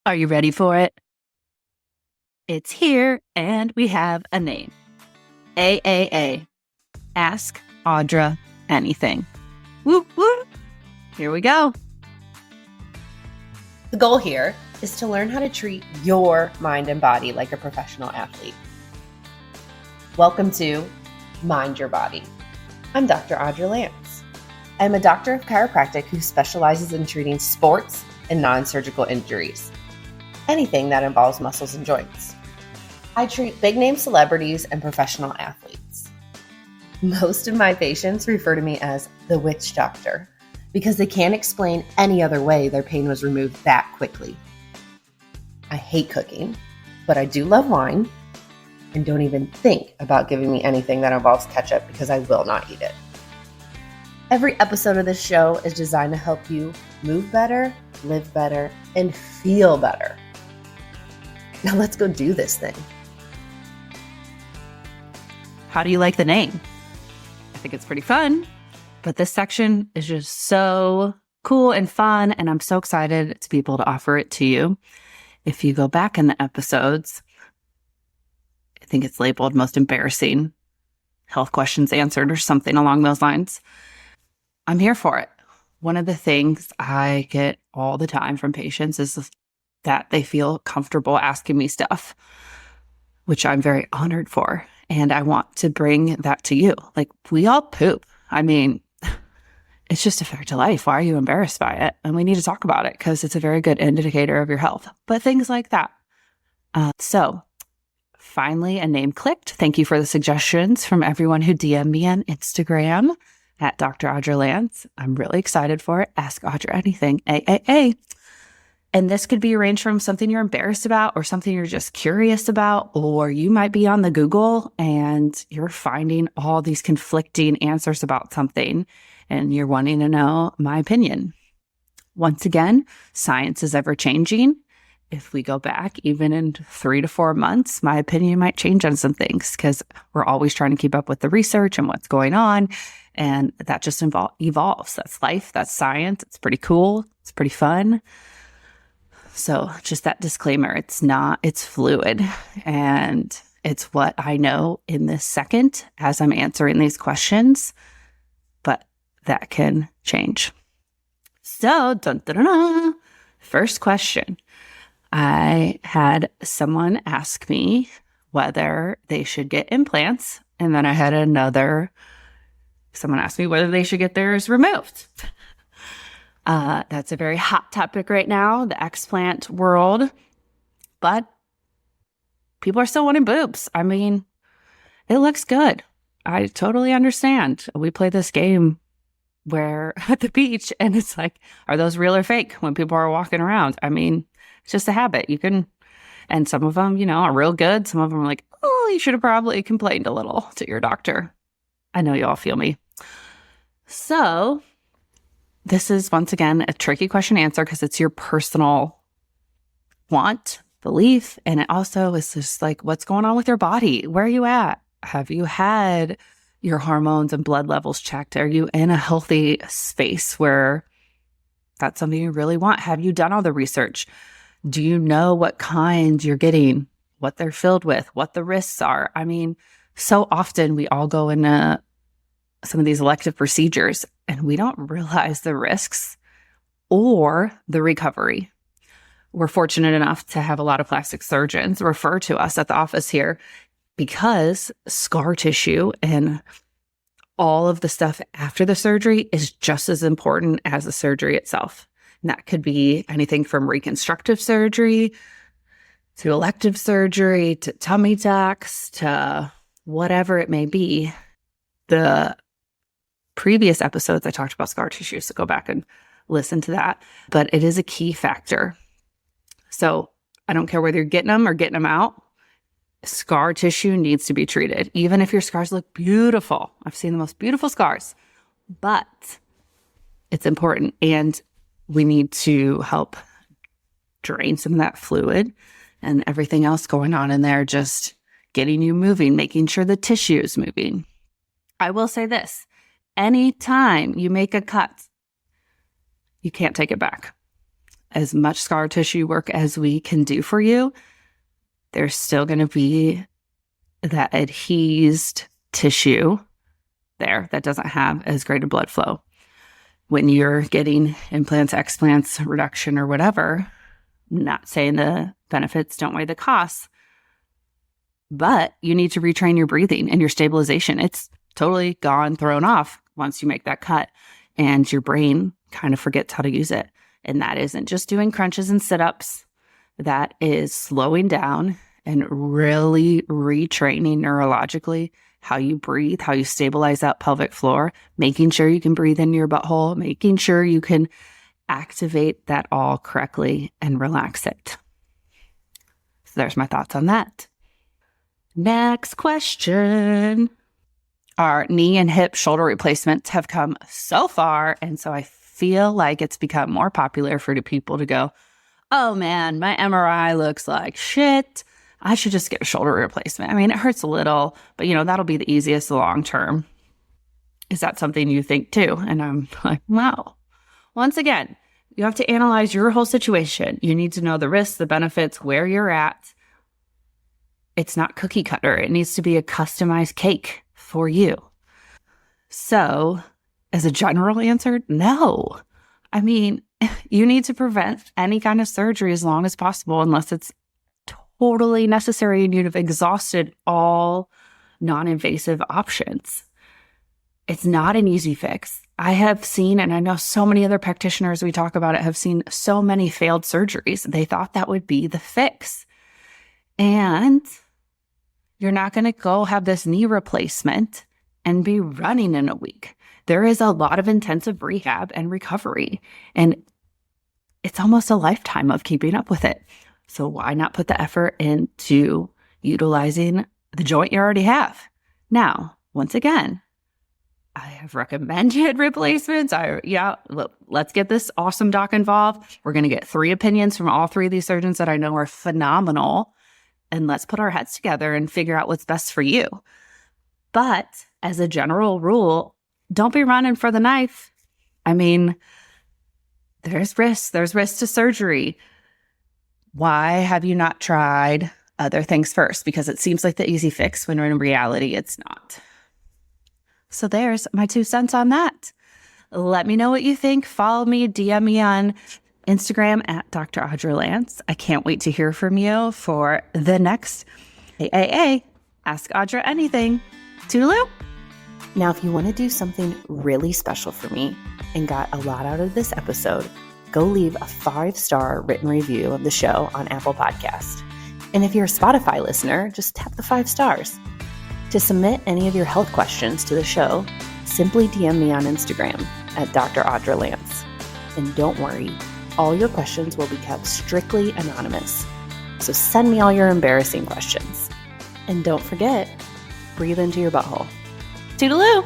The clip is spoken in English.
Are you ready for it? It's here, and we have a name. AAA. Ask Audra Anything. Whoop, whoop. Here we go. The goal here is to learn how to treat your mind and body like a professional athlete. Welcome to Mind Your Body. I'm Dr. Audra Lance. I'm a doctor of chiropractic who specializes in treating sports and non-surgical injuries. Anything that involves muscles and joints. I treat big-name celebrities and professional athletes. Most of my patients refer to me as the witch doctor because they can't explain any other way their pain was removed that quickly. I hate cooking, but I do love wine and don't even think about giving me anything that involves ketchup because I will not eat it. Every episode of this show is designed to help you move better, live better, and feel better. Now let's go do this thing. How do you like the name? I think it's pretty fun, but this section is just so cool and fun, and I'm so excited to be able to offer it to you. If you go back in the episodes, I think it's labeled most embarrassing health questions answered or something along those lines. I'm here for it. One of the things I get all the time from patients is that they feel comfortable asking me stuff, which I'm very honored for. And I want to bring that to you. Like, we all poop. I mean, it's just a fact of life. Why are you embarrassed by it? And we need to talk about it because it's a very good indicator of your health. But things like that. So finally, a name clicked. Thank you for the suggestions from everyone who DM'd me on Instagram at Dr. Audra Lance. I'm really excited for it. Ask Audra Anything, AAA. And this could be arranged from something you're embarrassed about or something you're just curious about, or you might be on the Google and you're finding all these conflicting answers about something and you're wanting to know my opinion. Once again, science is ever changing. If we go back even in 3 to 4 months, my opinion might change on some things because we're always trying to keep up with the research and what's going on. And that just evolves. That's life. That's science. It's pretty cool. It's pretty fun. So just that disclaimer, it's fluid, and it's what I know in this second as I'm answering these questions, but that can change. So, dun, dun, dun, dun. First question. I had someone ask me whether they should get implants, and then I had someone asked me whether they should get theirs removed. That's a very hot topic right now, the explant world. But people are still wanting boobs. I mean, it looks good. I totally understand. We play this game where at the beach, and it's like, are those real or fake when people are walking around? I mean, it's just a habit. And some of them, are real good. Some of them are like, oh, you should have probably complained a little to your doctor. I know you all feel me. So this is, once again, a tricky question to answer because it's your personal want, belief, and it also is just like, what's going on with your body? Where are you at? Have you had your hormones and blood levels checked? Are you in a healthy space where that's something you really want? Have you done all the research? Do you know what kind you're getting, what they're filled with, what the risks are? I mean, so often we all go into some of these elective procedures and we don't realize the risks or the recovery. We're fortunate enough to have a lot of plastic surgeons refer to us at the office here because scar tissue and all of the stuff after the surgery is just as important as the surgery itself. And that could be anything from reconstructive surgery to elective surgery to tummy tucks to whatever it may be. The previous episodes, I talked about scar tissue, so go back and listen to that. But it is a key factor. So I don't care whether you're getting them or getting them out. Scar tissue needs to be treated, even if your scars look beautiful. I've seen the most beautiful scars, but it's important. And we need to help drain some of that fluid and everything else going on in there, just getting you moving, making sure the tissue is moving. I will say this, anytime you make a cut, you can't take it back. as much scar tissue work as we can do for you, there's still going to be that adhesed tissue there that doesn't have as great a blood flow. When you're getting implants, explants, reduction, or whatever, not saying the benefits don't weigh the costs, but you need to retrain your breathing and your stabilization. It's totally gone, thrown off once you make that cut, and your brain kind of forgets how to use it. And that isn't just doing crunches and sit-ups. That is slowing down and really retraining neurologically how you breathe, how you stabilize that pelvic floor, making sure you can breathe into your butthole, making sure you can activate that all correctly and relax it. So there's my thoughts on that. Next question. Our knee and hip shoulder replacements have come so far, and so I feel like it's become more popular for the people to go, oh man, my MRI looks like shit. I should just get a shoulder replacement. I mean, it hurts a little, but that'll be the easiest long term. Is that something you think too? And I'm like, wow. Once again, you have to analyze your whole situation. You need to know the risks, the benefits, where you're at. It's not cookie cutter. It needs to be a customized cake for you. So, as a general answer, no. I mean, you need to prevent any kind of surgery as long as possible unless it's totally necessary and you've exhausted all non-invasive options. It's not an easy fix. I have seen, and I know so many other practitioners we talk about it, have seen so many failed surgeries. They thought that would be the fix. And you're not going to go have this knee replacement and be running in a week. There is a lot of intensive rehab and recovery, and it's almost a lifetime of keeping up with it. So why not put the effort into utilizing the joint you already have? Now, once again, I have recommended replacements. Let's get this awesome doc involved. We're going to get 3 opinions from all 3 of these surgeons that I know are phenomenal. And let's put our heads together and figure out what's best for you. But as a general rule, don't be running for the knife. I mean, there's risks. There's risks to surgery. Why have you not tried other things first? Because it seems like the easy fix when in reality it's not. So there's my 2 cents on that. Let me know what you think. Follow me, DM me on Instagram at Dr. Audra Lance. I can't wait to hear from you for the next AAA. Ask Audra Anything. Toodaloo. Now, if you want to do something really special for me and got a lot out of this episode, go leave a 5-star written review of the show on Apple Podcast. And if you're a Spotify listener, just tap the 5 stars. To submit any of your health questions to the show, simply DM me on Instagram at Dr. Audra Lance. And don't worry, all your questions will be kept strictly anonymous. So send me all your embarrassing questions. And don't forget, breathe into your butthole. Toodaloo!